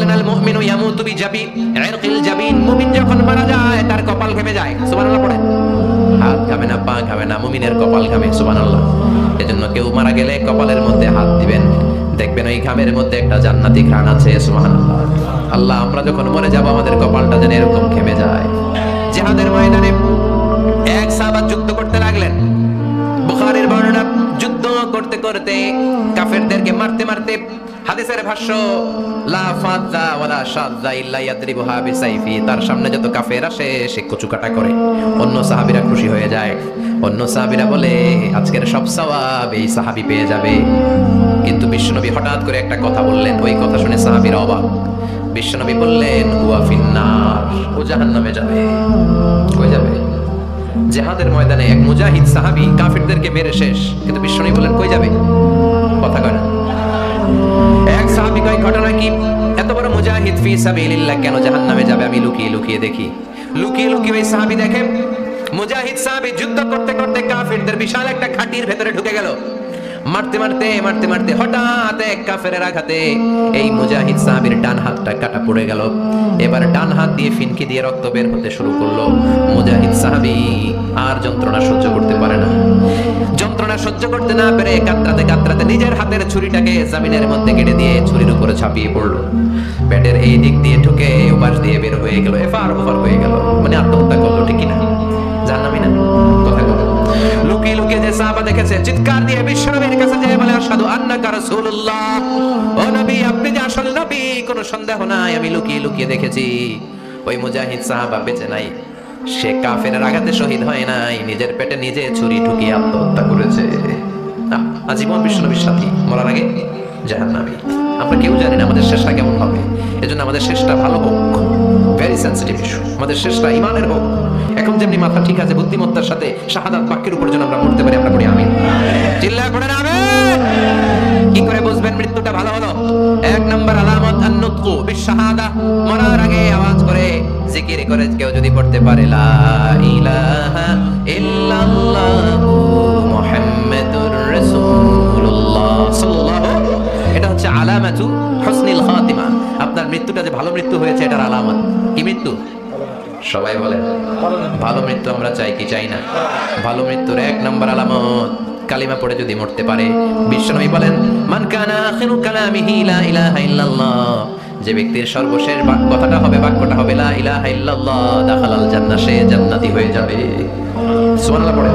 বললেন আল মুমিনু ইয়ামুতু বিজাবি ইরকিল জাবিন, মুমিন যখন মারা যায় তার কপাল ঘেমে যায়। সুবহানাল্লাহ পড়েন। হাত ঘামে না, পা ঘামে না, মুমিনের কপাল ঘামে। সুবহানাল্লাহ। এজন্য কেউ মারা গেলে কপালের মধ্যে হাত দিবেন, দেখবেন ওই ঘামের মধ্যে একটা জান্নাতি ঘ্রাণ আছে। সুবহানাল্লাহ। আল্লাহ, আমরা যখন মরে যাব আমাদের কপালটা যেন এরকম ঘেমে যায়। জিহাদের ময়দানে এক সাহাবা যুদ্ধ করতে লাগলেন। বুখারীর বর্ণনা, যুদ্ধ করতে করতে কাফেরদেরকে মারতে মারতে, হাদিসের ভাষ্য লা ফাযা ওয়ালা শাযা ইল্লা ইয়াদরিবুহা বিসাইফি, তার সামনে যত কাফের আসে সে কচুকাটা করে। অন্য সাহাবীরা খুশি হয়ে যায়, অন্য সাহাবীরা বলে আজকের সব সওয়াব এই সাহাবী পেয়ে যাবে। কিন্তু বিশ্বনবী হঠাৎ করে একটা কথা বললেন, ওই কথা শুনে সাহাবীরা অবাক। বিশ্বনবী বললেন হুয়া ফিন্নার, ও জাহান্নামে যাবে। কই যাবে? জিহাদের ময়দানে এক মুজাহিদ সাহাবী কাফেরদেরকে মেরে শেষ, কিন্তু বিশ্বনবী বললেন কই যাবে? কথা কয় না। এক সাহাবী কয় ঘটনা কি? এত বড় মুজাহিদ ফি সাবিলিল্লাহ কেন জাহান্নামে যাবে? আমি লুকিয়ে লুকিয়ে দেখি। লুকিয়ে লুকিয়ে ওই সাহাবী দেখে মুজাহিদ সাহাবী যুদ্ধ করতে করতে কাফেরদের বিশাল একটা খাটির ভেতরে ঢুকে গেল। মারতে মারতে মারতে মারতে হঠাৎ এক কাফেরের আঘাতে এই মুজাহিদ সাহাবীর ডান হাতটা কাটা পড়ে গেল। এবার ডান হাত দিয়ে ফিনকি দিয়ে রক্ত বের হতে শুরু করলো। মুজাহিদ সাহাবী আর যন্ত্রণা সহ্য করতে পারে না। যন্ত্রণা সহ্য করতে না পেরে কাতরাতে কাতরাতে নিজের হাতের ছুরিটাকে জমিনের মধ্যে কেটে দিয়ে ছুরির উপরে ঝাঁপিয়ে পড়লো। পেটের এই দিক দিয়ে ঢুকে ওপাশ দিয়ে বের হয়ে গেল, এফার ওপার হয়ে গেল। মানে আত্মহত্যা করলো, ঠিক কিনা? জাহান্নামী না? কথা বলো। লুকিয়ে লুকিয়ে যে সাহাবা দেখেছে চিৎকার দিয়ে বিশ্বনবীর কাছে যায়, বলে আশহাদু আন্নাকা রাসূলুল্লাহ, ও নবী আপনি যে আসল নবী, কোনো সন্দেহ নাই, আমি লুকিয়ে লুকিয়ে দেখেছি। ওই মুজাহিদ সাহাবা বেঁচে নাই, সে কাফেরের আঘাতে শহীদ হয় নাই, নিজের পেটে নিজে ছুরি ঢুকিয়ে আত্মহত্যা করেছে। আজীবন বিশ্বনবীর সাথী, মরার আগে জাহান্নামী। আমরা কেউ জানি না আমাদের শেষটা কেমন হবে, এজন্য আমাদের শেষটা ভালো হোক। ভেরি সেনসিটিভ ইস্যু, আমাদের শেষটা ঈমানের হোক। এখন যেমনি মাথা ঠিক আছে, বুদ্ধিমত্তার সাথে শাহাদাত বাক্যের উপর যেন আমরা মরতে পারি, আমরা পড়ি আমিন। চিল্লায় পড়েন আমিন। কি করে বুঝবেন মৃত্যুটা ভালো হলো? এক নম্বর আলামত আন-নুতকু বিশ-শাহাদা, মরার আগে আওয়াজ করে জিকির করে কেউ যদি পড়তে পারে লা ইলাহা ইল্লাল্লাহু মুহাম্মাদুর রাসূলুল্লাহ সাল্লাল্লাহু, এটা হচ্ছে আলামাতু হুসনিল খাতিমা। আপনার মৃত্যুটা যে ভালো মৃত্যু হয়েছে এটার আলামত। কি মৃত্যু? সবাই বলেন ভালো মৃত্যু আমরা চাই কি চাই না? ভালো মৃত্যুর এক নম্বর আলামত কালিমা পড়ে যদি মরতে পারে। বিশ্বনবী বলেন মান কানা আখিরু কালামিহি লা ইলাহা ইল্লাল্লাহ, যে ব্যক্তির সর্বশেষ কথাটা হবে, বাক্যটা হবে লা ইলাহা ইল্লাল্লাহ, দাখালাল জান্নাহ, সে জান্নাতি হয়ে যাবে। সুবহানাল্লাহ পড়ে।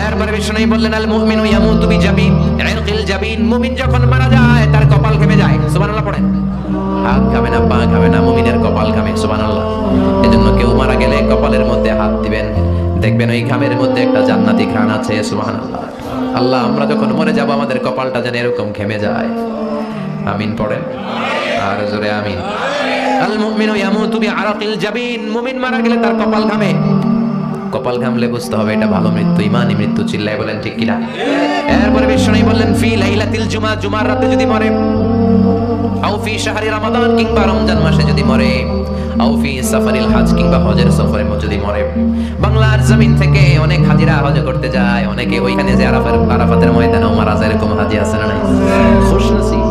এরপরে বিশ্বনবী বললেন আল মুমিনু ইয়ামুতু বিজাবিন ইরকিল জাবিন, মুমিন যখন মারা যায় তার কপাল ঘেমে যায়। সুবহানাল্লাহ পড়েন। হাত ঘামে না, পা ঘামে না, মুমিনের কপাল ঘামে। সুবহানাল্লাহ। এজন্য কেউ মারা গেলে কপালের মধ্যে হাত দিবেন, দেখবেন ওই ঘামের মধ্যে একটা জান্নাতি ঘ্রাণ আছে। সুবহানাল্লাহ। আল্লাহ, আমরা যখন মরে যাব আমাদের কপালটা যেন এরকম ঘেমে যায়। আমিন পড়েন আর জোরে আমিন। আল মুমিনু ইয়ামুতু বিআরাকিল জাবিন, মুমিন মারা গেলে তার কপাল ঘামে। কপাল ঘামলে বুঝতে হবে এটা ভালো মৃত্যু, ঈমানি মৃত্যু। চিল্লায় বলেন ঠিক কিনা? এরপরে বিশ্বনবী বললেন ফি লাইলাতিল জুমা, জুমার রাতে যদি মরে, আও ফি শাহরি রমাদান, কিংবা রমজান মাসে যদি মরে, আও ফি সাফারিল হজ, কিংবা হজের সফরে যদি মরে। বাংলার জমিন থেকে অনেক হাজিরা হজ করতে যায়, অনেকে ওইখানে যে আরাফাতের ময়দানেও মারা যায়, এরকম হাজি আছে না নাই? খুশনসিব।